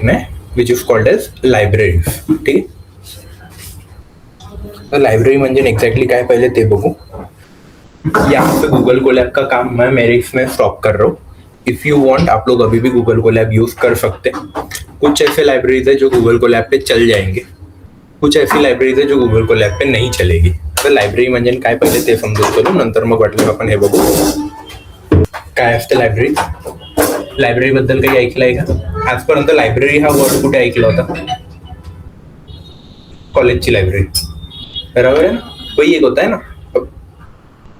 में which is called as libraries. ठीक आहे. तर लाइब्रेरी म्हणजे एक्झॅक्टली काय पहिले ते बघू. यहाँ पे गूगल कोलैब का काम मैं मेरे इसमें स्टॉप कर रहा हूँ. इफ यू वांट आप लोग अभी भी गूगल कोलैब यूज कर सकते हैं. कुछ ऐसे लाइब्रेरीज है जो गूगल कोलैब पे चल जाएंगे, कुछ ऐसी लाइब्रेरीज है जो गूगल कोलैब पे नहीं चलेगी. तर लायब्ररी म्हणजे काय पहिले ते समजून करू, नंतर मग वाटलं आपण हे बघू काय असते लायब्ररी. लायब्ररी बद्दल काही ऐकलंय का आजपर्यंत? लायब्ररी हा वर्ड कुठे ऐकला होता? कॉलेजची लाइब्रेरी, बराबर है ना. वही एक होता है ना.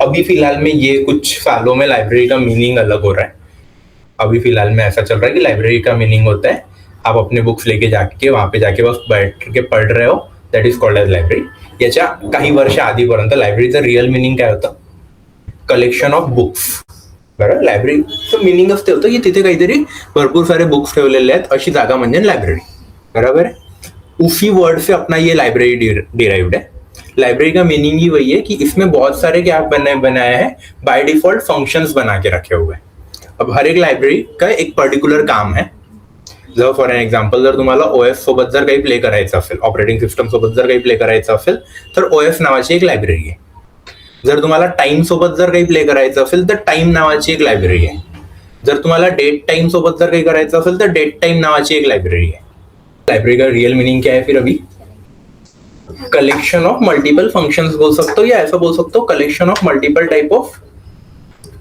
अभी फिलहाल में ये कुछ सालों में लाइब्रेरी का मीनिंग अलग हो रहा है. अभी फिलहाल में ऐसा चल रहा है कि लाइब्रेरी का मीनिंग होता है आप अपने बुक्स लेके जाके वहां पे जाके बस बैठ के पढ़ रहे हो, that is called as library. याच्या काही वर्ष आधीपर्यंत लायब्ररीचं रिअल मिनिंग काय होतं? Collection of books. बरोबर. लायब्ररीचं मिनिंग असते होतं की तिथे काहीतरी भरपूर सारे बुक्स ठेवलेले आहेत अशी जागा म्हणजे लायब्ररी. बराबर है. उसी वर्ड से अपना ये लाइब्रेरी डिराइव्ड है. लाइब्रेरी का मीनिंग ही वही है कि इसमें बहुत सारे क्या बनाए हैं, बाय डिफॉल्ट फंक्शंस बना के रखे हुए हैं. अब हर एक लायब्ररी का एक पर्टिक्युलर काम आहे. जर फॉर एन एक्झाम्पल जर तुम्हाला ओएस सोबत जर काही प्ले करायचं असेल, ऑपरेटिंग सिस्टम सोबत जर काही प्ले करायचं असेल तर ओएस नावाची एक लायब्ररी आहे. जर तुम्हाला टाइम सोबत जर काही प्ले करायचं असेल तर टाइम नावाची एक लायब्ररी आहे. जर तुम्हाला डेट टाइम सोबत जर काही करायचं असेल तर डेट टाइम नावाची एक लायब्ररी आहे. लाइब्रेरी का रियल मीनिंग क्या है फिर? अभी कलेक्शन ऑफ मल्टीपल फंक्शंस बोल सकते हो, या ऐसा बोल सकते हो collection of multiple type of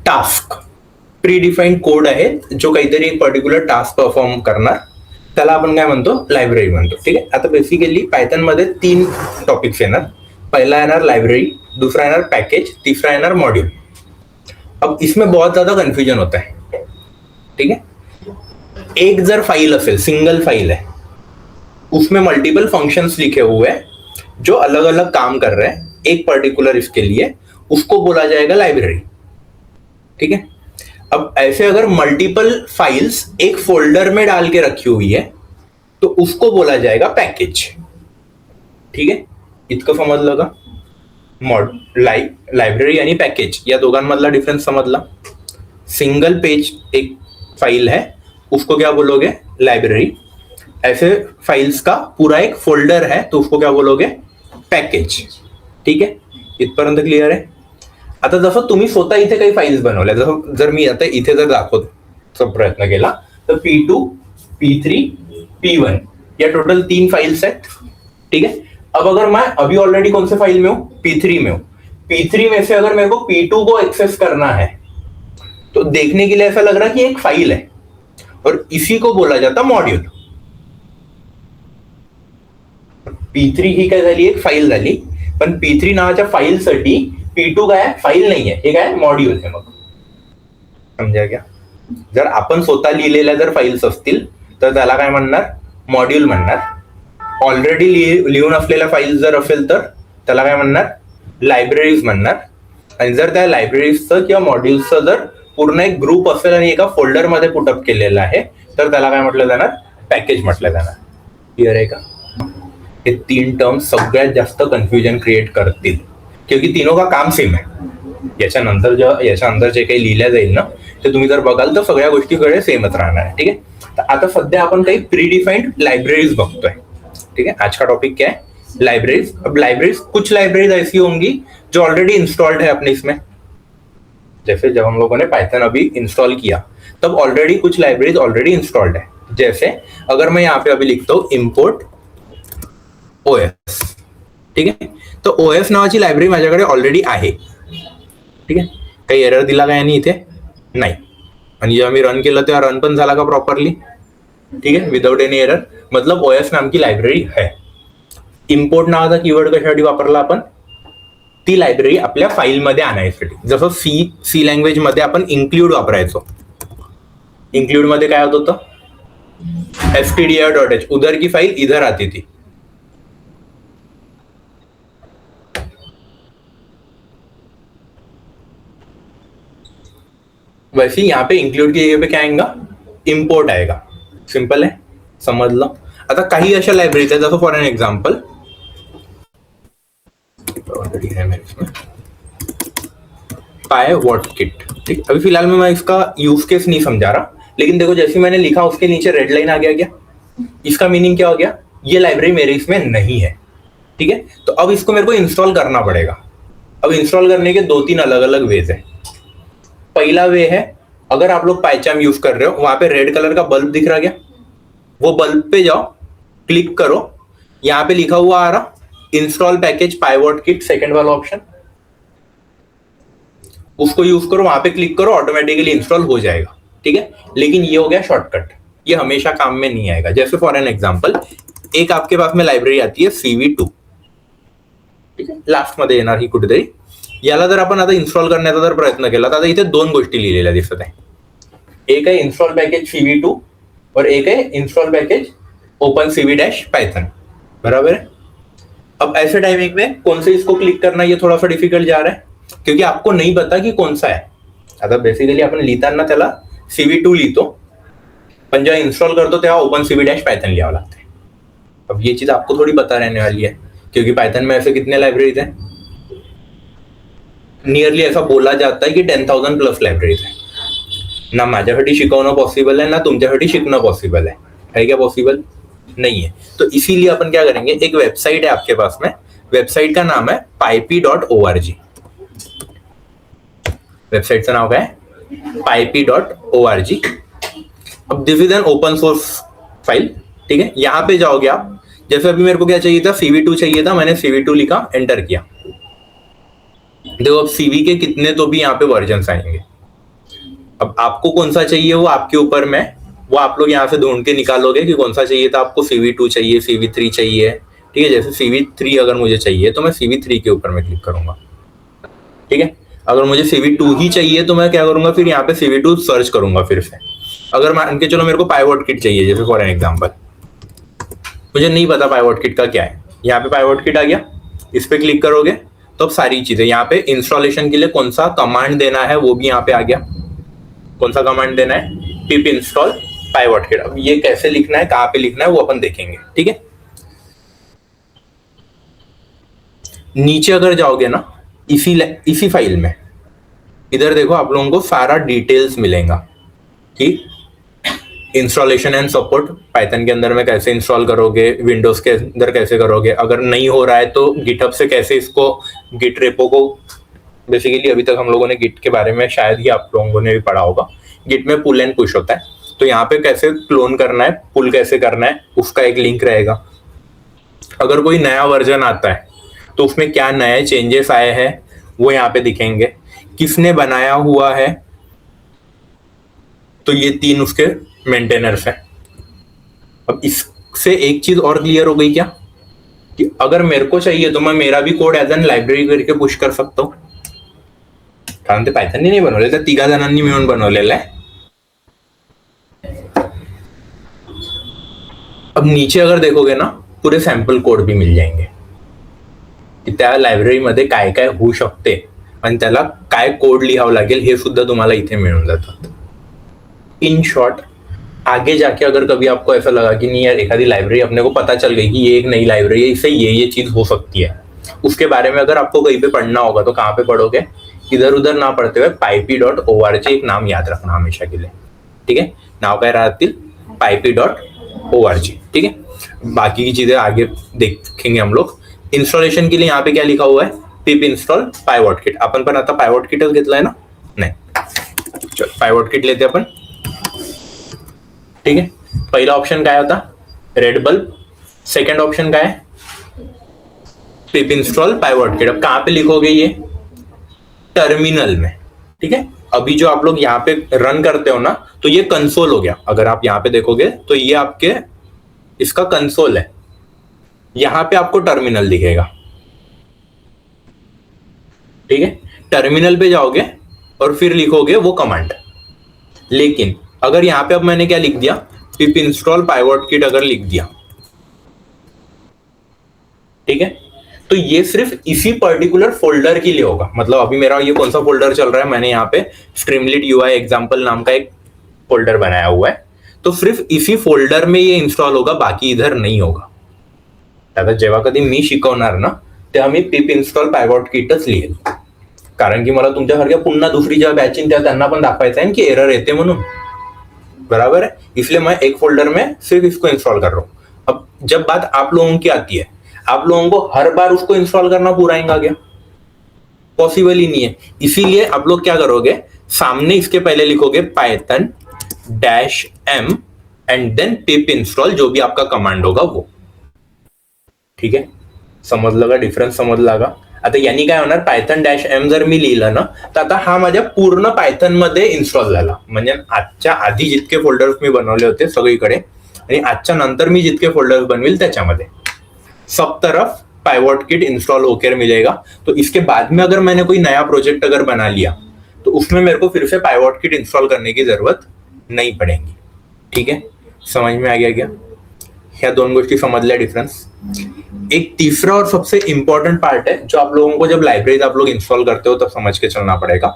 task. Pre defined code आहे जो काहीतरी एक पर्टिक्युलर टास्क परफॉर्म करणार, त्याला आपण काय म्हणतो? लायब्ररी म्हणतो. ठीक आहे. आता बेसिकली पायथन मध्ये 3 टॉपिक्स येणार. पहिला येणार लाइब्रेरी, दूसरा येणार पैकेज, तीसरा येणार मॉड्यूल. अब इसमें बहुत ज्यादा कंफ्यूजन होता है. ठीक है. एक जर फाइल असेल, सिंगल फाइल है, उसमें मल्टीपल फंक्शंस लिखे हुए हैं जो अलग अलग काम कर रहे हैं एक पर्टिकुलर इसके लिए, उसको बोला जाएगा लाइब्रेरी. ठीक है. अब ऐसे अगर मल्टीपल फाइल्स एक फोल्डर में डाल के रखी हुई है तो उसको बोला जाएगा पैकेज. ठीक है. इतकं समजलं का? लाइब्रेरी आणि पॅकेज या दोघांमधला डिफरन्स समजला. सिंगल पेज एक फाइल है उसको क्या बोलोगे? लाइब्रेरी. ऐसे फाइल्स का पूरा एक फोल्डर है तो उसको क्या बोलोगे? पैकेज. ठीक आहे. इथपर्यंत क्लिअर आहे. आता जसं तुम्ही स्वतः इथे काही फाइल्स बनवल्या, जसं जर मी आता इथे जर दाखवण्याचा प्रयत्न केला तर P2, P3, P1 या टोटल 3 फाइल्स आहेत. ठीक है. अब अगर मैं अभी ऑलरेडी कौन से फाइल में हूं? P3 में हूं. P3 में से अगर मेरे को P2 को एक्सेस करना है तो देखने के लिए ऐसा लग रहा है कि एक फाइल है और इसी को बोला जाता मॉड्यूल. P3 ही काय झाली? एक फाइल झाली. पण P3 नावाच्या फाईलसाठी P2 काय? फाइल नाही आहे, हे काय? मॉड्यूल आहे. मग समजा क्या? जर आपण स्वतः लिहिलेल्या जर फाइल्स असतील तर त्याला काय म्हणणार? मॉड्यूल म्हणणार. ऑलरेडी लिहून असलेल्या फाइल्स जर असेल तर त्याला काय म्हणणार? लायब्ररीज म्हणणार. आणि जर त्या लायब्ररीजचं किंवा मॉड्यूल्सचं जर पूर्ण एक ग्रुप असेल आणि एका फोल्डर मध्ये पुटअप केलेलं आहे तर त्याला काय म्हटलं जाणार? पॅकेज म्हटलं जाणार. क्लिअर आहे का? हे 3 टर्म्स सगळ्यात जास्त कन्फ्युजन क्रिएट करतील क्योंकि तीनों का काम सेम आहे. याच्या अंदर जे काही लिहिल्या जाईल ना ते तुम्ही जर बघाल तर सगळ्या गोष्टीकडे सेमच राहणार आहे. ठीक आहे. तर आता सध्या आपण काही प्रीडिफाइंड लाइब्रेरीज बघतोय. ठीक है. आज का टॉपिक क्या है? लाइब्रेरीज. अब लाइब्रेरीज, कुछ लाइब्रेरीज ऐसी होंगी जो ऑलरेडी इंस्टॉल्ड है अपने इसमें. जैसे जब हम लोगों ने पाइथन अभी इंस्टॉल किया तब ऑलरेडी कुछ लाइब्रेरीज ऑलरेडी इंस्टॉल्ड है. जैसे अगर मैं यहाँ पे अभी लिखता हूँ इम्पोर्ट ओएस. ठीक है. तो ओएस नावाची लायब्ररी माझ्याकडे ऑलरेडी आहे. ठीक आहे. काही एरर दिला का यांनी इथे? नाही. आणि जेव्हा मी रन केलं तेव्हा रन पण झाला का प्रॉपरली? ठीक है. Without any error. मतलब ओएस नाम की लायब्ररी है. इम्पोर्ट नावाचा कीवर्ड कशासाठी वापरला आपण? ती लायब्ररी आपल्या फाईलमध्ये आणायसाठी. जसं सी लँग्वेज मध्ये आपण इन्क्लूड वापरायचो. इन्क्लूड मध्ये काय होत होतं? stdio.h, उधर की फाइल इधर आती थी. वैसे यहाँ पे इंक्लूड की जगह पे क्या आएगा? इम्पोर्ट आएगा. सिंपल है. समजलं. आता काही अशा लाइब्रेरीज आहेत जसं फॉर एन एग्जाम्पल PyWhatKit. ठीक. अभी फिलहाल में मैं इसका यूज केस नहीं समझा रहा, लेकिन देखो जैसे मैंने लिखा उसके नीचे रेड लाइन आ गया क्या? इसका मीनिंग क्या हो गया, ये लाइब्रेरी मेरे इसमें नहीं है, ठीक है। तो अब इसको मेरे को इंस्टॉल करना पड़ेगा। अब इंस्टॉल करने के 2-3 अलग अलग वेज है। पहला वे है, अगर आप लोग पाइचाम यूज कर रहे हो, वहां पे रेड कलर का बल्ब दिख रहा क्या, वो बल्ब पे जाओ, क्लिक करो, यहां पे लिखा हुआ आ रहा install package pivot kit, second वाला ऑप्शन, उसको यूज करो, वहां पे क्लिक करो, ऑटोमेटिकली इंस्टॉल हो जाएगा, ठीक है। लेकिन ये हो गया शॉर्टकट, ये हमेशा काम में नहीं आएगा। जैसे फॉर एन एग्जांपल, एक आपके पास में लायब्ररी आती आहे CV2, ठीक आहे, लास्ट मध्ये येणार ही कुठेतरी। याला जर आपण आता इन्स्टॉल करण्याचा जर प्रयत्न केला तर आता इथे 2 गोष्टी लिहिलेल्या दिसत आहे, एक आहे इन्स्टॉल पैकेज CV2 और एक है इंस्टॉल पैकेज OpenCV-Python, बराबर है। अब ऐसे टाइमिंग में कौन से इसको क्लिक करना, ये थोड़ा सा डिफिकल्ट जा रहा है, क्योंकि आपको नहीं पता की कौन सा है। आता बेसिकली आपण लिहिताना त्याला CV2 लिहितो, पण जेव्हा इंस्टॉल करतो तेव्हा OpenCV-Python लिहावं लागतं। अब ये चीज आपको थोड़ी पता रहने वाली है, क्योंकि पाइथन में ऐसे कितने लाइब्रेरीज हैं, नियरली ऐसा बोला जाता है कि 10,000 प्लस लाइब्रेरीज है। ना माझ्यासाठी शिकवणं पॉसिबल है, ना तुमच्यासाठी शिकणं पॉसिबल है क्या पॉसिबल नहीं है। तो इसीलिए अपन क्या करेंगे, एक वेबसाइट है आपके पास में, वेबसाइट का नाम है pypy.org। वेबसाइट का नाम क्या है, pypy.org। अब this is an open source file, ठीक है। यहां पे जाओगे आप, जैसे अभी मेरे को क्या चाहिए था, CV2 चाहिए था, मैंने CV2 लिखा, एंटर किया। देखो अब CV के कितने तो भी यहाँ पे वर्जन आएंगे। अब आपको कौन सा चाहिए वो आपके ऊपर में, वो आप लोग यहाँ से ढूंढ के निकालोगे कि कौन सा चाहिए था आपको। CV2 चाहिए, CV3 चाहिए, ठीक है। जैसे CV3 अगर मुझे चाहिए तो मैं CV3 के ऊपर में क्लिक करूंगा, ठीक है। अगर मुझे CV2 ही चाहिए तो मैं क्या करूंगा, फिर यहाँ पे CV2 सर्च करूंगा फिर से। अगर मान के चलो मेरे को पाइवॉट किट चाहिए, जैसे फॉर एन एग्जाम्पल, मुझे नहीं पता पाइवॉट किट का क्या है, यहाँ पे पाइवॉट किट आ गया, इस पे क्लिक करोगे तो अब सारी चीजें यहाँ पे, इंस्टॉलेशन के लिए कौन सा कमांड देना है वो भी यहाँ पे आ गया, कौन सा कमांड देना है, पिप इंस्टॉल पाइवॉट किट। अब ये कैसे लिखना है, कहाँ पे लिखना है वो अपन देखेंगे, ठीक है। नीचे अगर जाओगे ना, इसी फाइल में इधर देखो, आप लोगों को सारा डिटेल्स मिलेगा कि इंस्टॉलेशन एंड सपोर्ट पाइथन के अंदर में कैसे इंस्टॉल करोगे, विंडोज के अंदर कैसे करोगे, अगर नहीं हो रहा है तो गिटहब से कैसे इसको, गिट रेपो को, बेसिकली अभी तक हम लोगों ने गिट के बारे में शायद ही आप लोगों ने भी पढ़ा होगा, गिट में पुल एंड पुश होता है, तो यहाँ पे कैसे क्लोन करना है, पुल कैसे करना है, उसका एक लिंक रहेगा। अगर कोई नया वर्जन आता है तो उसमें क्या नए चेंजेस आए हैं वो यहाँ पे दिखेंगे, किसने बनाया हुआ है, तो ये 3 उसके मेंटेनर्स हैं। अब इससे एक चीज और क्लियर हो गई क्या, कि अगर मेरे को चाहिए तो मैं मेरा भी कोड एज एन लाइब्ररी करके पुश कर सकता हूँ, कारण ते पायथनने नाही बनवले, तर 3 जणांनी मिळून बनवलेलं आहे। अब नीचे अगर देखोगे ना, पूरे सॅम्पल कोड भी मिल जाएंगे की त्या लायब्ररीमध्ये काय काय होऊ शकते आणि त्याला काय कोड लिहावं लागेल हे सुद्धा तुम्हाला इथे मिळून जातात। इन शॉर्ट, आगे जाके अगर कभी आपको ऐसा लगा कि नहीं यार एखादी लाइब्रेरी अपने को पता चल गई कि ये एक नई लाइब्रेरी है, इससे ये चीज हो सकती है, उसके बारे में अगर आपको कहीं पे पढ़ना होगा तो कहाँ पे पढ़ोगे, इधर उधर ना पढ़ते हुए pypy.org एक नाम याद रखना हमेशा के लिए, ठीक है। नाव काय राहतील, pypy.org, ठीक है। बाकी की चीजें आगे देखेंगे हम लोग। इंस्टॉलेशन के लिए यहाँ पे क्या लिखा हुआ है, पिप इंस्टॉल पाइवॉट किट। आपण पण आता पाइवॉट किटच घेतलाय ना, नाही चल पाइवॉट किट लेते अपन, ठीक है। पहला ऑप्शन क्या होता, रेड बल्ब, सेकंड ऑप्शन क्या है, पिप इंस्टॉल पाइवॉट किट। अब कहां पे लिखोगे, ये टर्मिनल में, ठीक है। अभी जो आप लोग यहाँ पे रन करते हो ना, तो ये कंसोल हो गया। अगर आप यहाँ पे देखोगे तो ये आपके इसका कंसोल है, यहां पे आपको टर्मिनल दिखेगा, ठीक है। टर्मिनल पे जाओगे और फिर लिखोगे वो कमांड। लेकिन अगर यहां पे अब मैंने क्या लिख दिया, पिप इंस्टॉल पाइवॉट किट अगर लिख दिया, ठीक है, तो ये सिर्फ इसी पर्टिकुलर फोल्डर के लिए होगा। मतलब अभी मेरा ये कौन सा फोल्डर चल रहा है, मैंने यहाँ पे स्ट्रीमलीट UI एग्जाम्पल नाम का एक फोल्डर बनाया हुआ है, तो सिर्फ इसी फोल्डर में ये इंस्टॉल होगा, बाकी इधर नहीं होगा। आता जेव्हा कधी मी शिकवणार ना, तेव्हा मी पिप इंस्टॉल पाइवॉट किटच लिहेल, कारण की मला तुमच्यासारख्या पुन्हा दुसरी ज्या बॅचिंग त्या त्यांना पण दाखवायचं आहे की एरर येते म्हणून। बराबर है, इसलिए मैं एक फोल्डर में सिर्फ इसको इंस्टॉल कर रहा हूं। अब जब बात आप लोगों की आती है, आप लोगों को हर बार उसको इंस्टॉल करना पूरा आएगा क्या? पॉसिबल ही नहीं है। इसीलिए आप लोग क्या करोगे, सामने इसके पहले लिखोगे Python -m and then pip install, जो भी आपका कमांड होगा वो। ठीक आहे, समजलं का डिफरन्स? समजला का? आता यांनी काय होणार, पायथन -m जर मी लिहिलं ना, तर आता हा माझ्या पूर्ण पायथन मध्ये इन्स्टॉल झाला. म्हणजे आजच्या आधी जितके फोल्डर्स मी बनवले होते सगळीकडे आणि आजच्या नंतर मी जितके फोल्डर्स बनविल त्याच्यामध्ये सब तरफ पाइवॉट किट इंस्टॉल होकर मिलेगा. तो इसके बाद में अगर मैंने कोई नया प्रोजेक्ट अगर बना लिया तो उसमें मेरे को फिर से पाइवॉट किट इंस्टॉल करने की जरूरत नहीं पड़ेगी. ठीक है, समझ में आ गया क्या? ह्या दोन गोष्टी समजल्या डिफरन्स. एक तीसरा और सबसे इंपॉर्टेंट पार्ट है जो आप लोगों को जब लाइब्रेरी आप लोग इंस्टॉल करते हो तब समझ के चलना पड़ेगा.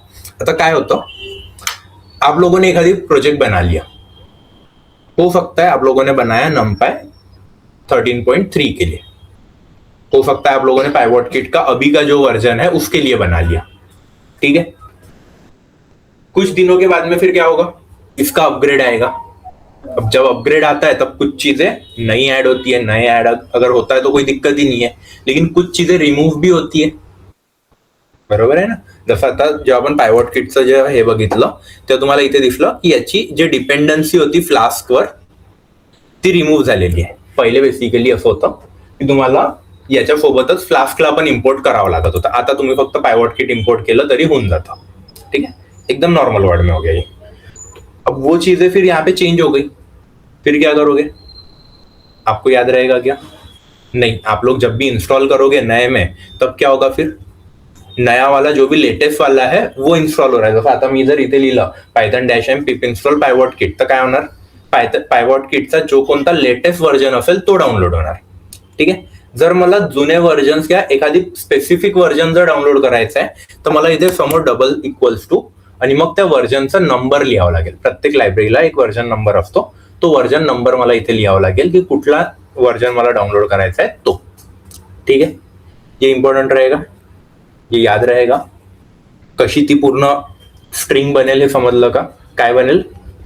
आता काय होतं, आप लोगों ने एखादी प्रोजेक्ट बना लिया, हो सकता है आप लोगों ने बनाया numpy 13.3 के लिए, हो सकता है आप लोगों ने पाइवॉट किट का अभी का जो वर्जन है उसके लिए बना लिया. ठीक है, कुछ दिनों के बाद में फिर क्या होगा, इसका अपग्रेड आएगा. अब जब अपग्रेड आता है तब कुछ चीजें नई ऐड होती है. नए ऐड अगर होता है तो कोई दिक्कत ही नहीं है, लेकिन कुछ चीजें रिमूव्ह भी होती है. बरोबर आहे ना? जसं आता जेव्हा आपण पायवॉट किटचं जे हे बघितलं तेव्हा तुम्हाला इथे दिसलं की याची जी डिपेंडन्सी होती फ्लास्कवर ती रिमूव्ह झालेली आहे. पहिले बेसिकली असं होतं की तुम्हाला याच्यासोबतच फ्लास्कला पण इम्पोर्ट करावं लागत होतं. आता तुम्ही फक्त पायवॉट किट इम्पोर्ट केलं तरी होऊन जातं. ठीक है, एकदम नॉर्मल वर्ड में हो गया ये. अब वो चीजें फिर यहाँ पे चेंज हो गई, फिर क्या करोगे? आपको याद रहेगा क्या? नहीं. आप लोग जब भी इंस्टॉल करोगे नए में तब क्या होगा, फिर नया वाला जो भी लेटेस्ट वाला है वो इंस्टॉल हो रहा है. जसं आता मी जर इथे लिहिलं Python -m pip install pywhatkit, तर काय होणार, पायवॉट किटचा जो कोणता लेटेस्ट वर्जन असेल तो डाउनलोड होणार. ठीक आहे, जर मला जुने वर्जन्स किंवा एखादी स्पेसिफिक वर्जन जर डाउनलोड करायचं आहे तर मला इथे समोर डबल इक्वल्स टू आणि मग त्या वर्जनचा नंबर लिहावा लागेल. प्रत्येक लायब्ररीला एक वर्जन नंबर असतो, तो वर्जन नंबर मला इथे लिहावा लागेल की कुठला वर्जन मला डाउनलोड करायचा आहे तो. ठीक आहे, ये इंपॉर्टंट रहेगा, ये याद रहेगा. कशी ती पूर्ण स्ट्रिंग बनेल हे समजलं का? काय बनेल,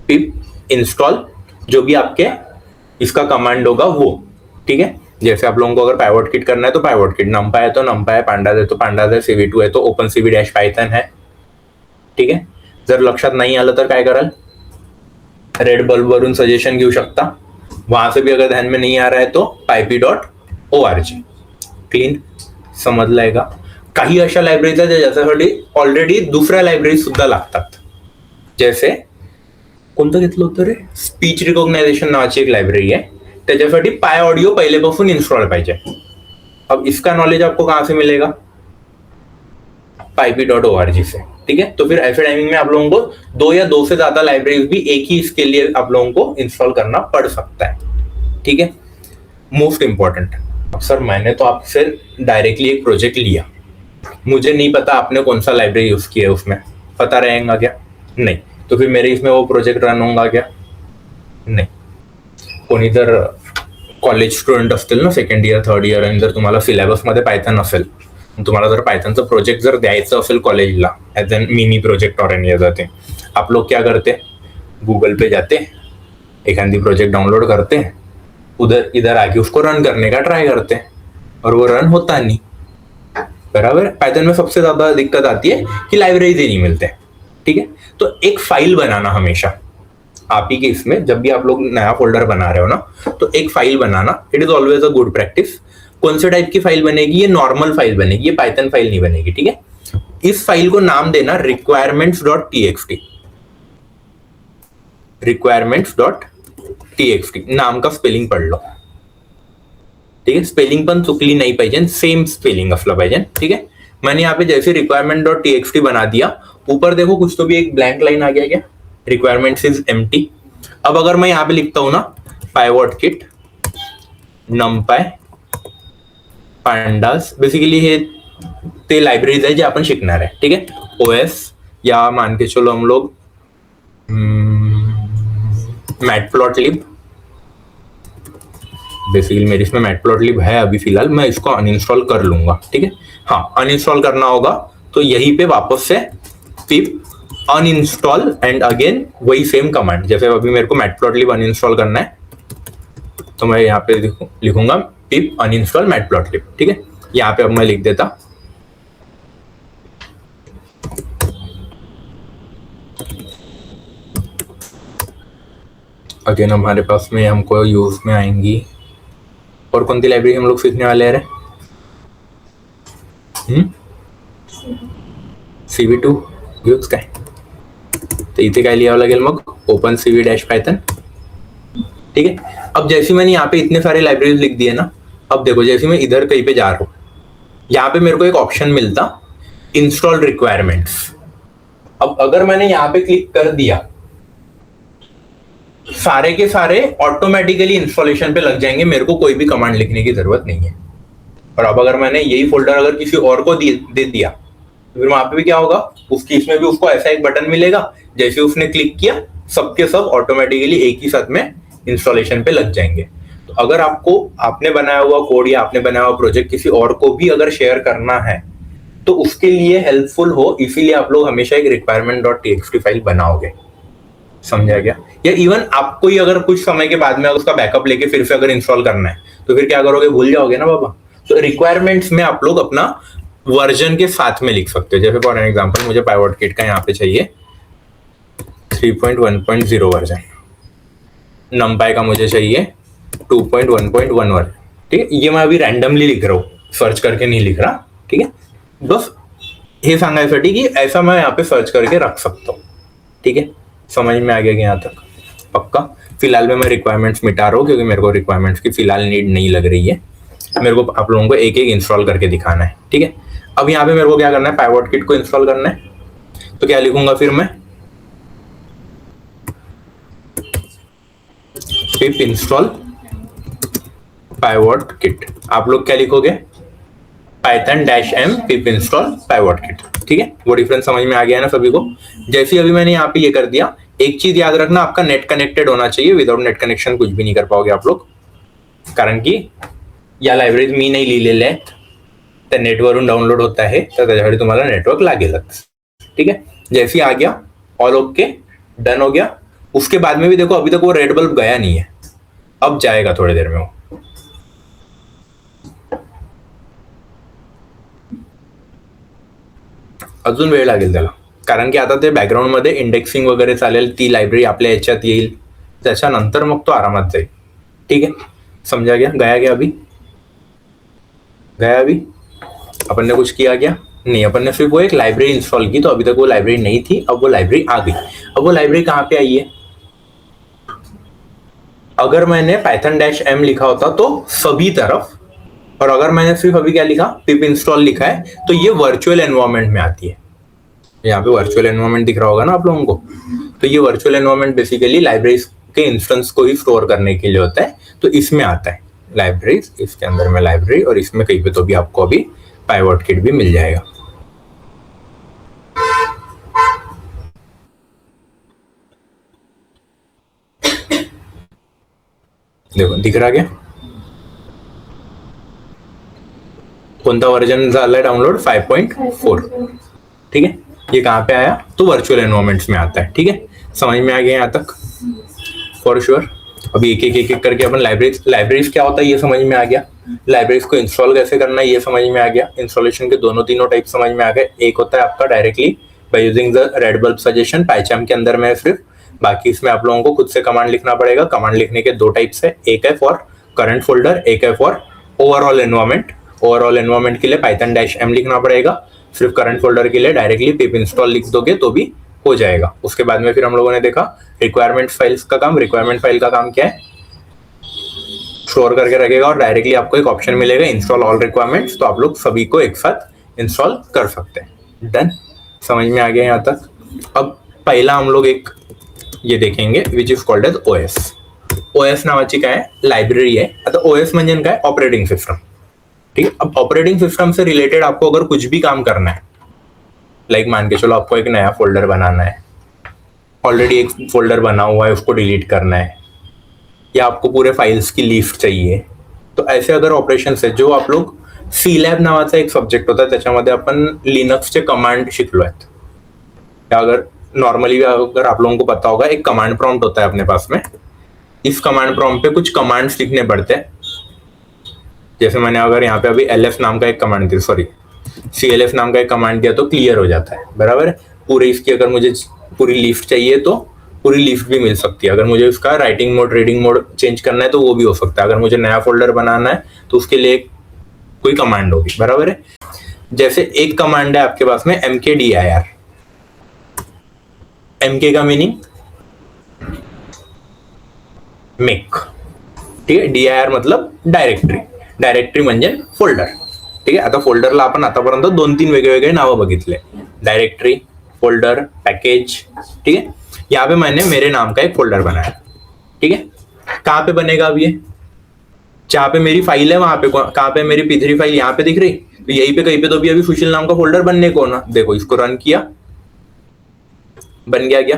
पिप इंस्टॉल जो भी आपके इसका कमांड होगा वो. ठीक है, जैसे आप लोगों को अगर पाइवॉट किट करना है तो पाइवॉट किट, numpy है तो numpy है, pandas है तो pandas है, cv2 है तो opencv-python है. ठीक है, जर लक्षात नाही आलं तर काय कराल, रेड बल्ब वरून सजेशन घेऊ शकता. वहां से भी अगर ध्यान में नहीं आ रहा है तो pyp.org. क्लीन, समजलंय का? काही अशा लायब्ररीज आहेत ज्याच्यासाठी ऑलरेडी दुसऱ्या लायब्ररी सुद्धा लागतात. जैसे कोणतं घेतलं होतं रे, स्पीच रिकॉग्नायझेशन नावाची एक लायब्ररी आहे, त्याच्यासाठी पाय ऑडियो पहिलेपासून इंस्टॉल पाहिजे. अब इसका नॉलेज आपको कहां से मिलेगा, pyp.org से. ठीक है, तो फिर ऐसे टाइमिंग में आप लोगों को 2 या 2 से ज्यादा लाइब्रेरीज भी एक ही इसके लिए आप लोगों को इंस्टॉल करना पड़ सकता है. ठीक है, मोस्ट इंपॉर्टेंट. सर मैंने तो आपसे डायरेक्टली एक प्रोजेक्ट लिया, मुझे नहीं पता आपने कौन सा लाइब्रेरी यूज किया है, उसमें पता रहेगा क्या? नहीं. तो फिर मेरे इसमें वो प्रोजेक्ट रन होगा क्या? नाही. कोणी जर कॉलेज स्टुडंट असतील ना, सेकंड इयर थर्ड इयर, आणि जर तुम्हाला सिलेबसमध्ये पायथन असेल, तुम्हाला जर पायथनचं प्रोजेक्ट जर द्यायचं असेल कॉलेजला एज एन मिनी प्रोजेक्ट और एनी अदर थिंग, आप लोग क्या करते, गूगल पे जाते, एखादी प्रोजेक्ट डाउनलोड करते, इधर आके उसको रन करने का ट्राई करते और वो रन होता नहीं. बराबर. पाइथन में सबसे ज्यादा दिक्कत आती है कि लाइब्रेरीज ही नहीं मिलते. ठीक है, तो एक फाइल बनाना हमेशा आप ही के इसमें, जब भी आप लोग नया फोल्डर बना रहे हो ना, तो एक file banana, it is always a good practice. कौन से टाइप की फाइल बनेगी, ये नॉर्मल फाइल बनेगी, ये पाइथन फाइल नहीं बनेगी. ठीक है, इस फाइल को नाम देना requirements.txt. requirements.txt नाम का स्पेलिंग पढ़ लो. ठीक है, स्पेलिंग पण चुकली नाही पाहिजे, सेम स्पेलिंग असलं पाहिजे. ठीक है, मैंने यहाँ पे जैसे requirement.txt बना दिया, ऊपर देखो कुछ तो भी एक ब्लैंक लाइन आ गया क्या, रिक्वायरमेंट्स इज एम्प्टी. अब अगर मैं यहाँ पे लिखता हूं ना pywhatkit numpy pandas, basically हे ते लाइब्रेरीज आहे जे आपण शिकणार आहे. ठीक है, ओएस या मान के चलो हम लोग मैटप्लॉटलिब, बेसिकली मेरी इसमें मैटप्लॉटलिब है अभी फिलहाल, मैं इसको अनइंस्टॉल कर लूंगा. ठीक है, हाँ अनइंस्टॉल करना होगा तो यहीं पे वापस से पिप अनइंस्टॉल एंड अगेन वही सेम कमांड, जैसे अभी मेरे को मैटप्लॉटलिब अनइंस्टॉल करना है तो मैं यहाँ पे लिखूंगा पिप अनइंस्टॉल मैटप्लॉटलिब, ठीक है। यहाँ पे अब मैं लिख देता अगेन हमारे पास में हमको यूज में आएंगी और कौन सी लाइब्रेरी हम लोग सीखने वाले हैं? CV2 यूज काय तर इथे काय लिहावं लागेल मग ओपन CV डैश पायथन, ठीक है। अब जैसे मैंने यहाँ पे इतने सारे लाइब्रेरीज लिख दिए ना, अब देखो जैसे मैं इधर कहीं पे जा रहा हूँ, यहाँ पे मेरे को एक ऑप्शन मिलता इंस्टॉल रिक्वायरमेंट्स। अब अगर मैंने यहाँ पे क्लिक कर दिया, सारे के सारे ऑटोमेटिकली इंस्टॉलेशन पे लग जाएंगे, मेरे को कोई भी कमांड लिखने की जरूरत नहीं है। और अब अगर मैंने यही फोल्डर अगर किसी और को दे दिया तो फिर वहां पे भी क्या होगा, उसकी इसमें भी उसको ऐसा एक बटन मिलेगा, जैसे उसने क्लिक किया सबके सब ऑटोमेटिकली एक ही साथ में इंस्टॉलेशन पे लग जाएंगे। तो अगर आपने बनाया हुआ कोड या आपने बनाया हुआ प्रोजेक्ट किसी और को भी अगर शेयर करना है तो उसके लिए हेल्पफुल हो, इसीलिए आप लोग हमेशा एक requirement.txt फाइल बनाओगे, समझा गया? या इवन आपको ही अगर कुछ समय के बाद में उसका बैकअप लेके फिर से अगर इंस्टॉल करना है तो फिर क्या करोगे, भूल जाओगे ना बाबा। तो रिक्वायरमेंट्स में आप लोग अपना वर्जन के साथ में लिख सकते हो। जैसे फॉर एग्जांपल मुझे पाइवट किट का यहाँ पे चाहिए 3.1.0 वर्जन, नमपाई का मुझे चाहिए 2.1.1 वर्जन, ठीक है। ये मैं अभी रैंडमली लिख रहा हूँ, सर्च करके नहीं लिख रहा, ठीक है। बस हे सांगायसाठी की ऐसा मैं यहाँ पे सर्च करके रख सकता हूँ, ठीक है। समझ में आ गया कि यहाँ तक पक्का? फिलहाल में मैं रिक्वायरमेंट्स मिटा रहा हूँ क्योंकि मेरे को रिक्वायरमेंट्स की फिलहाल नीड नहीं लग रही है, मेरे को आप लोगों को एक एक इंस्टॉल करके दिखाना है, ठीक है। अब यहाँ पे मेरे को क्या करना है, पाइवट किट को इंस्टॉल करना है, तो क्या लिखूंगा फिर मैं, पिप इंस्टॉल पाइवट किट। आप लोग क्या लिखोगे, python-m pip install pivot kit, ठीक है। वो डिफरेंस समझ में आ गया है ना सभी को? जैसे अभी मैंने यहाँ पे ये कर दिया, एक चीज याद रखना, आपका नेट कनेक्टेड होना चाहिए, विदाउट नेट कनेक्शन कुछ भी नहीं कर पाओगे आप लोग, कारण की या लायब्ररीज मी नाही लिहिलेले आहेत, त्या नेटवरून डाउनलोड होत आहे, तर त्याच्यासाठी तुम्हाला नेटवर्क लागेलच, ठीक है। जैसे आ गया ऑल ओके डन हो गया, उसके बाद में भी देखो अभी तक वो रेड बल्ब गया नहीं है, अब जाएगा थोड़ी देर में वो। अजून वेळ लागेल त्याला, कारण की आता ते बॅकग्राऊंड मध्ये इंडेक्सिंग वगैरे चालेल, ती लायब्ररी आपल्या याच्यात येईल, त्याच्यानंतर मग तो आरामात जाईल, ठीक है। समझा गया? गया अभी अपन ने कुछ किया क्या? नहीं, अपन ने सिर्फ वो एक लाइब्रेरी इंस्टॉल की, तो अभी तक वो लाइब्रेरी नहीं थी, अब वो लाइब्रेरी आ गई। अब वो लाइब्रेरी कहाँ पे आई है, अगर मैंने python-m लिखा होता तो सभी तरफ, और अगर मैंने सिर्फ अभी क्या लिखा, पिप इंस्टॉल लिखा है, तो ये वर्चुअल एनवायरनमेंट में आती है। यहाँ पे वर्चुअल एनवायरनमेंट दिख रहा होगा ना आप लोगों को, तो ये वर्चुअल एनवायरनमेंट बेसिकली लाइब्रेरीज के इंस्टेंस को ही स्टोर करने के लिए होता है, तो इसमें आता है लाइब्रेरीज, इसके अंदर में लाइब्रेरी, और इसमें कहीं पे तो भी आपको अभी पाइवट किट भी मिल जाएगा। देखो दिख रहा क्या, कौन-सा वर्जन झाला है डाउनलोड, 5.4, ठीक है। ये कहाँ पे आया, तो वर्चुअल एनवायरनमेंट्स में आता है, ठीक है। समझ में आ गया यहाँ तक फॉर श्योर? अभी एक एक करके अपन लाइब्रेरीज क्या होता है ये समझ में आ गया, लाइब्रेरीज को इंस्टॉल कैसे करना है ये समझ में आ गया, इंस्टॉलेशन के दोनों तीनों टाइप समझ में आ गए। एक होता है आपका directly by using the red bulb suggestion, PyCharm के अंदर में सिर्फ, बाकी इसमें आप लोगों को खुद से कमांड लिखना पड़ेगा। कमांड लिखने के दो टाइप्स है, एक है फॉर करंट फोल्डर, एक है for overall environment. Overall environment के लिए python-m लिखना पड़ेगा, सिर्फ करंट फोल्डर के लिए डायरेक्टली पिप इंस्टॉल लिख दोगे तो भी हो जाएगा। उसके बाद में फिर हम लोगों ने देखा रिक्वायरमेंट फाइल्स का काम। रिक्वायरमेंट फाइल का काम क्या है, स्टोर करके रखेगा और डायरेक्टली आपको एक ऑप्शन मिलेगा इंस्टॉल ऑल रिक्वायरमेंट्स, तो आप लोग सभी को एक साथ इंस्टॉल कर सकते हैं। डन, समझ में आ गया यहाँ तक? अब पहला हम लोग एक ये देखेंगे which is called as OS। OS नावाची काय लाइब्रेरी आहे। आता OS म्हणजे काय, ऑपरेटिंग सिस्टम, ठीक है। अब ऑपरेटिंग सिस्टम से रिलेटेड आपको अगर कुछ भी काम करना है, लाइक मान के चलो आपको एक नया फोल्डर बनाना है, ऑलरेडी एक फोल्डर बना हुआ है उसको डिलीट करना है, या आपको पूरे फाइल्स की लिस्ट चाहिए, तो ऐसे अगर ऑपरेशन्स है जो आप लोग Clab नावाचा एक सब्जेक्ट होता, त्याच्यामध्ये आपण लिनक्सचे कमांड शिकलो आहेत, त्या अगर नॉर्मली अगर आप लोगों को पता होगा, एक कमांड प्रॉम्प्ट होता है अपने पास में। इस कमांड प्रॉम्प्ट पे कुछ कमांड्स लिखने पड़ते हैं। जैसे मैंने अगर यहाँ पे अभी LF नाम का एक कमांड दिया, सॉरी CLF नाम का एक कमांड दिया, तो क्लियर हो जाता है, बराबर है। पूरे इसकी अगर मुझे पूरी लिस्ट चाहिए तो पूरी लिस्ट भी मिल सकती है। अगर मुझे उसका writing mode, reading mode change करना है तो वो भी हो सकता है। अगर मुझे नया फोल्डर बनाना है तो उसके लिए कोई कमांड होगी, बराबर है। जैसे एक कमांड है आपके पास में mkdir। mk का मीनिंग मेक, ठीक आहे। dir मतलब डायरेक्टरी, डायरेक्टरी म्हणजे फोल्डर, ठीक आहे। आता फोल्डरला आपण आतापर्यंत 2-3 वेगवेगळे नावं बघितले, डायरेक्टरी, फोल्डर, पैकेज, ठीक है। यहाँ पे मैंने मेरे नाम का एक फोल्डर बनाया, ठीक है। कहाँ पे बनेगा अब ये? जहाँ पे मेरी फाइल है वहां पे, कहाँ पे मेरी P3 फाइल यहाँ पे दिख रही, तो यहीं पे कहीं पे तो भी अभी सुशील नाम का फोल्डर बनने को ना। देखो इसको रन किया, बन गया क्या?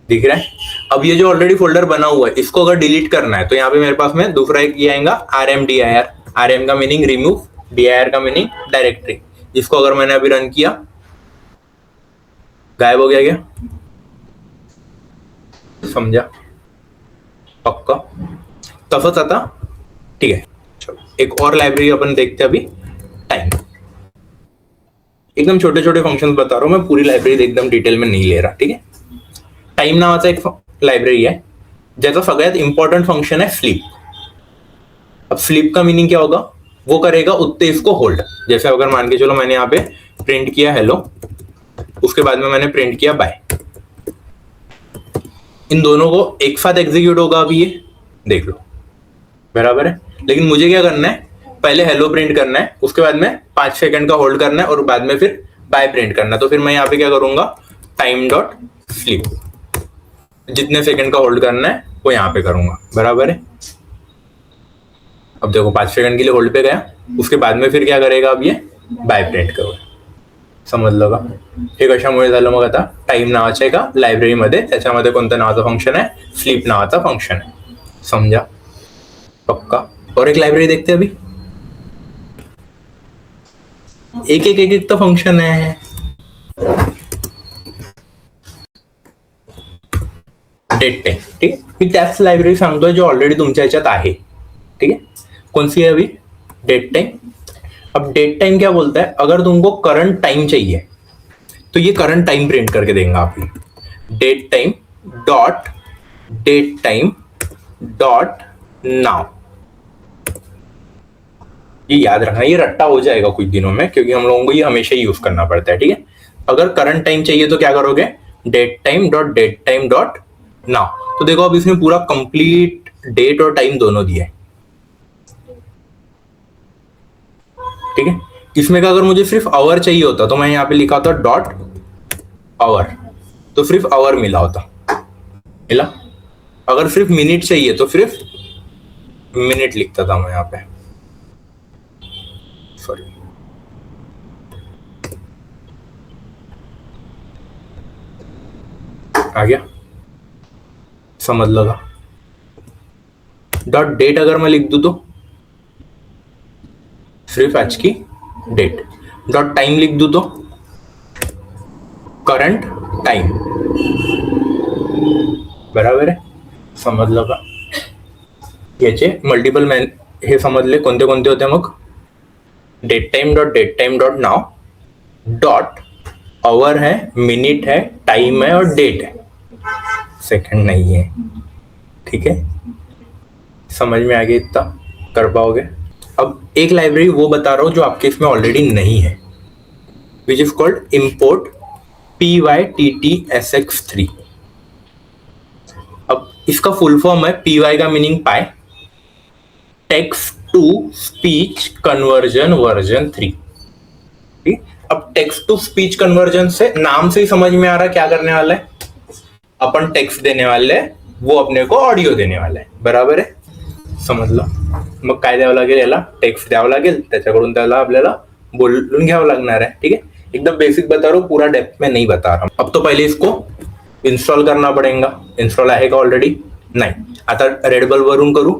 दिख रहा है। अब ये जो ऑलरेडी फोल्डर बना हुआ है, इसको अगर डिलीट करना है तो यहाँ पे मेरे पास में दूसरा एक ये आएगा rmdir। rm का मीनिंग रिमूव, dir का मीनिंग डायरेक्टरी। इसको अगर मैंने अभी रन किया, गायब हो गया क्या? समझा? पक्का? तसंच आता, ठीक है। चलो एक और लाइब्रेरी अपन देखते हैं अभी, टाइम। एकदम छोटे छोटे फंक्शंस बता रहा हूं मैं, पूरी लाइब्रेरी एकदम डिटेल में नहीं ले रहा, ठीक है। टाइम नावाचा एक लाइब्रेरी आहे ज्याचा सगळ्यात इंपॉर्टंट फंक्शन है स्लीप। अब स्लीप का मीनिंग क्या होगा? वो करेगा उतने इसको होल्ड। जैसे अगर मान के चलो मैंने यहाँ पे प्रिंट किया हेलो, उसके बाद में मैंने प्रिंट किया बाय, इन दोनों को एक साथ एग्जीक्यूट होगा अभी ये, देख लो, बराबर है। लेकिन मुझे क्या करना है, पहले हेलो प्रिंट करना है, उसके बाद में 5 सेकंड का होल्ड करना है और बाद में फिर बाय प्रिंट करना है। तो फिर मैं यहाँ पे क्या करूंगा, टाइम डॉट स्लीप, जितने सेकंड का होल्ड करना है वो यहाँ पे करूंगा, बराबर है। अब देखो 5 सेकंड के लिए होल्ड पे गया, उसके बाद में फिर क्या करेगा, अब ये बाय प्रिंट करूंगा, समजलं का? हे कशामुळे झालं मग आता, टाइम नावाच्या एका लायब्ररीमध्ये त्याच्यामध्ये कोणतं नावाचं फंक्शन आहे, स्लीप नावाचा फंक्शन आहे, समझा? पक्का? और एक लाइब्रेरी देखते हैं अभी, एक तो फंक्शन है। डेट टाइम, ठीक है। मी त्याच लाइब्रेरी सांगतोय जो ऑलरेडी तुमच्या ह्याच्यात आहे, ठीक है। कौन सी है अभी? Date time. अब डेट टाइम क्या बोलता है, अगर तुमको करंट टाइम चाहिए तो ये करंट टाइम प्रिंट करके देंगे आप, डेट टाइम डॉट नाउ। ये याद रखना, ये रट्टा हो जाएगा कुछ दिनों में क्योंकि हम लोगों को ये हमेशा ही यूज करना पड़ता है, ठीक है। अगर करंट टाइम चाहिए तो क्या करोगे, डेट टाइम डॉट नाउ। तो देखो अब इसमें पूरा कंप्लीट डेट और टाइम दोनों दिया है, ठीक है। इसमें का अगर मुझे सिर्फ आवर चाहिए होता तो मैं यहाँ पे लिखा होता डॉट आवर, तो सिर्फ आवर मिला होता, मिला। अगर सिर्फ मिनट चाहिए तो सिर्फ मिनट लिखता था मैं यहाँ पे, सॉरी। आ गया, समझ लगा? डॉट डेट अगर मैं लिख दूं तो सिर्फ आज की डेट। डॉट टाइम लिख दूं तो करंट टाइम, बराबर है, समझ लगा? याचे मल्टिपल मॅन हे समजले कोणते कोणते होते मग, date time dot now, dot hour है, मिनट है, टाइम है और डेट है, सेकंड नहीं है, ठीक है। समझ में आ गया? इतना कर पाओगे? अब एक लाइब्रेरी वो बता रहा हूं जो आपके इसमें ऑलरेडी नहीं है, विच इज कॉल्ड इम्पोर्ट pyttsx3। अब इसका फुल फॉर्म है, py का meaning py, text to speech conversion version 3। ठीक, अब टेक्स्ट टू स्पीच कन्वर्जन से नाम से ही समझ में आ रहा है क्या करने वाला है, अपन टेक्स्ट देने वाले हैं, वो अपने को ऑडिओ देने वाला है, बराबर है, समजलं? मग काय द्यावं लागेल, याला टेक्स्ट द्यावं लागेल, त्याच्याकडून त्याला आपल्याला बोलून घ्यावं लागणार है, ठीक है। एकदम बेसिक बता रहा हूँ, पूरा डेप्थ में नहीं बता रहा हूँ। अब तो पहले इसको इंस्टॉल करना पड़ेगा, इंस्टॉल आहे का ऑलरेडी? नाही। आता रेडबल वरून करू,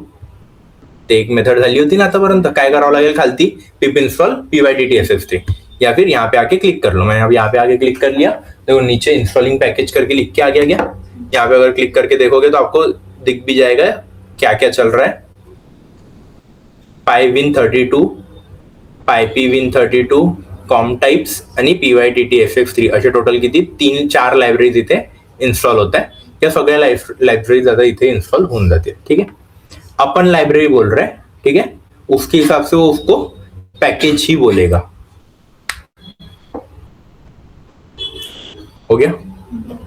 ते एक मेथड झाली होती ना आतापर्यंत, काय करावं लागेल, खालती पिप इन्स्टॉल pyttsx3, या फिर यहाँ पे आके क्लिक कर लो। मैंने अब यहाँ पे आके क्लिक कर लिया, देखो नीचे इंस्टॉलिंग पैकेज करके लिख के आ गया। यहाँ पे अगर क्लिक करके देखोगे तो आपको दिख भी जाएगा क्या क्या चल रहा है। PyWin32, PyPWin32, कॉम टाइप्स आणि PyTTFX3 असे टोटल किती 3-4 लायब्ररीज इथे इन्स्टॉल होत आहे। या सगळ्या लायब्ररीज आता इथे इन्स्टॉल होऊन जाते। ठीक है, अपन लाइब्रेरी बोल रहे हैं, ठीक है, उसके हिसाब से वो उसको पैकेज ही बोलेगा। हो गया,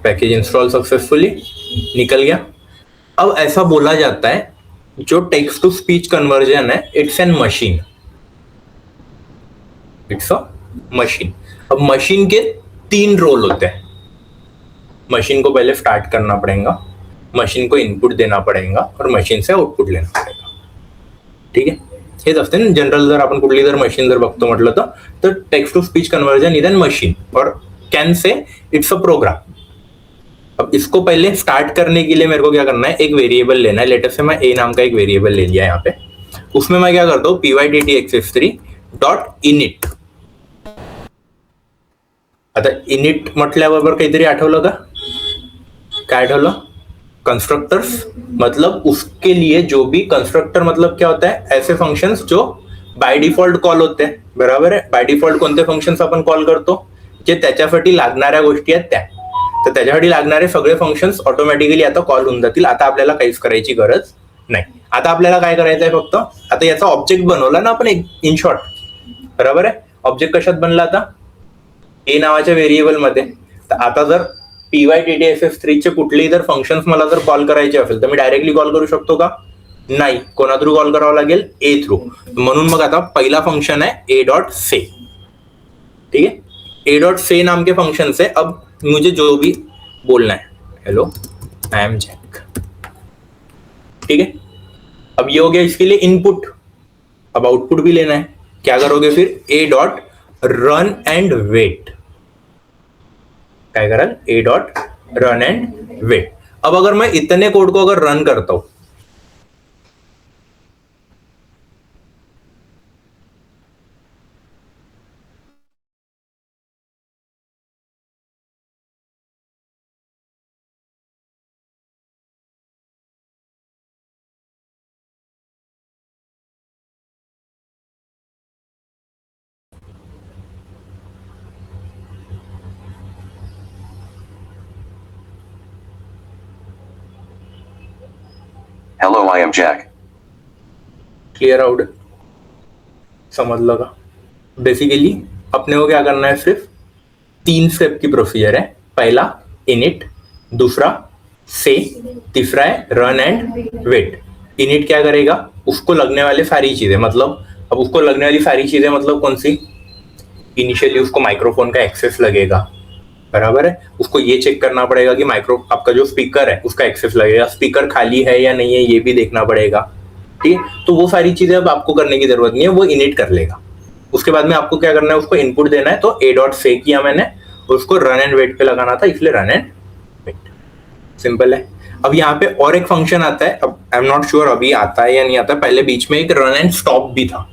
पैकेज इंस्टॉल सक्सेसफुली निकल गया। अब ऐसा बोला जाता है जो टेक्स्ट टू स्पीच कन्वर्जन है, it's an machine, it's a machine. अब मशीन के 3 रोल होते हैं। मशीन को पहले स्टार्ट करना पड़ेगा, मशीन को इनपुट देना पड़ेगा और मशीन से आउटपुट लेना पड़ेगा। ठीक आहे, हेच असते ना जनरल। जर आपण कुठली जर मशीन जर बघतो म्हटलं तर text to speech conversion is an machine और can say it's a program. अब इसको पहले स्टार्ट करने के लिए मेरे को क्या करना है, एक वेरिएबल लेना है। लेटर से मैं ए नाम का एक वेरिएबल ले लिया यहाँ पे, उसमें मैं क्या करता हूँ pyttxf3 डॉट इनिट। आता इनिट म्हटल्याबरोबर काहीतरी आठवलं का? काय आठवलं? कंस्ट्रक्टर्स, मतलब उसके लिए जो भी कंस्ट्रक्टर मतलब क्या होता है, ऐसे फंक्शंस जो बाय डिफॉल्ट कॉल होते हैं, बरोबर आहे। बाय डिफॉल्ट कोणते फंक्शन्स आपण कॉल करतो, जे त्याच्यासाठी लागणाऱ्या गोष्टी आहेत त्या, तर त्याच्यासाठी लागणारे सगळे फंक्शन्स ऑटोमॅटिकली आता कॉल होऊन जातील। आता आपल्याला काहीच करायची गरज नाही। आता आपल्याला काय करायचं आहे, फक्त आता याचा ऑब्जेक्ट बनवला ना आपण एक इन शॉर्ट, बरोबर आहे। ऑब्जेक्ट कशात बनला आता, ए नावाच्या व्हेरिएबल मध्ये। तर आता जर pyttfs3 चे कुठलेही जर फंक्शन्स मला जर कॉल करायचे असेल तर मी डायरेक्टली कॉल करू शकतो का? नाही, कोणा थ्रू कॉल करावं लागेल, ए थ्रू। म्हणून मग आता पहिला फंक्शन है ए डॉट से। ठीक है, ए डॉट से नाम के फंक्शन से अब मुझे जो भी बोलना है, हेलो आई एम जैक, ठीक है। अब ये हो गया इसके लिए इनपुट। अब आउटपुट भी लेना है, क्या करोगे फिर, A dot run and wait. क्या कराल, A dot run and wait. अब अगर मैं इतने कोड को अगर रन करता हूं, Hello, I am Jack. Clear out, समझ लगा। बेसिकली अपने को क्या करना है, सिर्फ 3 स्टेप की प्रोसीजर है। पहला इनिट, दूसरा से, तीसरा है रन एंड वेट। इनिट क्या करेगा, उसको लगने वाली सारी चीजें, मतलब अब उसको लगने वाली सारी चीजें मतलब कौन सी, इनिशियली उसको माइक्रोफोन का एक्सेस लगेगा, बराबर है। उसको ये चेक करना पड़ेगा कि आपका जो स्पीकर है उसका एक्सेस लगेगा, स्पीकर खाली है या नहीं है ये भी देखना पड़ेगा। ठीक है, तो वो सारी चीजें अब आपको करने की जरूरत नहीं है, वो इनिट कर लेगा। उसके बाद में आपको क्या करना है, उसको इनपुट देना है। तो ए डॉट से किया मैंने, उसको रन एंड वेट पे लगाना था, इसलिए रन एंड वेट, सिंपल है। अब यहाँ पे और एक फंक्शन आता है, अब आई एम नॉट श्योर अभी आता है या नहीं आता है। पहले बीच में एक रन एंड स्टॉप भी था।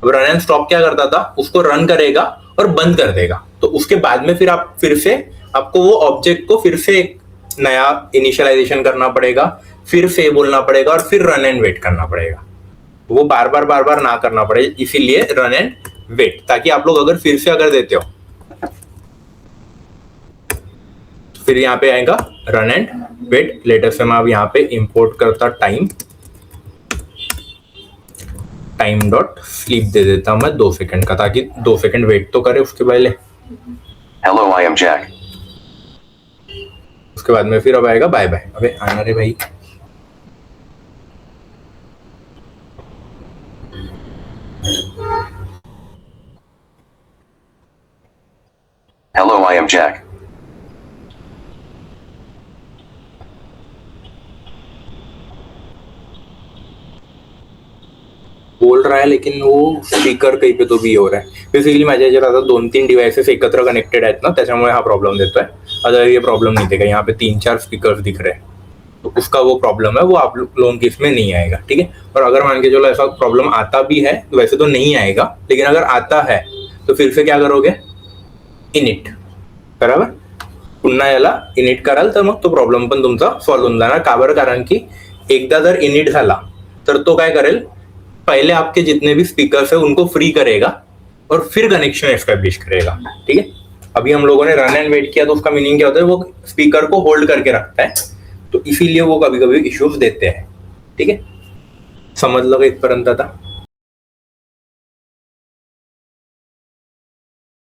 अब रन एंड स्टॉप क्या करता था, उसको रन करेगा और बंद कर देगा। तो उसके बाद में फिर से आपको वो ऑब्जेक्ट को फिर से एक नया इनिशियलाइजेशन करना पड़ेगा, फिर से बोलना पड़ेगा और फिर रन एंड वेट करना पड़ेगा। वो बार बार ना करना पड़े, इसीलिए रन एंड वेट, ताकि आप लोग अगर फिर से अगर देते हो फिर यहाँ पे आएगा रन एंड वेट। लेटर से मैं अब यहाँ पे इंपोर्ट करता टाइम डॉट स्लीप दे देता हूं मैं 2 सेकंड का, ताकि 2 सेकंड वेट तो करे उसके पहले। Hello, I am Jack. उसके बाद में फिर अब आएगा बाय बाय। अबे आना रे भाई, Hello, I am Jack. बोल रहा है लेकिन वो स्पीकर कहीं पे तो भी हो रहा है। बेसिकली माझ्या याच्यात आता 2-3 डिव्हाइसेस एकत्र कनेक्टेड आहेत ना, त्याच्यामुळे हा प्रॉब्लम देतोय। अदर ये प्रॉब्लम नहीं देगा। यहाँ पे 3-4 स्पीकर दिख रहे हैं, तो उसका वो प्रॉब्लम है, वो आप लोगों के इसमें नहीं आएगा। ठीक है, और अगर मान के चलो ऐसा प्रॉब्लम आता भी है, वैसे तो नहीं आएगा, लेकिन अगर आता है तो फिर से क्या करोगे, इनिट, बरोबर. पुन्हा याला इनिट कराल तर मग तो प्रॉब्लेम पण तुमचा सॉल्व्ह होऊन जाणार. का बरं, कारण की एकदा जर इनिट झाला तर तो काय करेल, पहले आपके जितने भी स्पीकर्स है उनको फ्री करेगा और फिर कनेक्शन एस्टेब्लिश करेगा. ठीक है, अभी हम लोगों ने रन एंड वेट किया तो उसका मीनिंग क्या होता है, वो स्पीकर को होल्ड करके रखता है, तो इसीलिए वो कभी कभी इश्यूज देते हैं. ठीक है, समजलं का इथपर्यंत आता.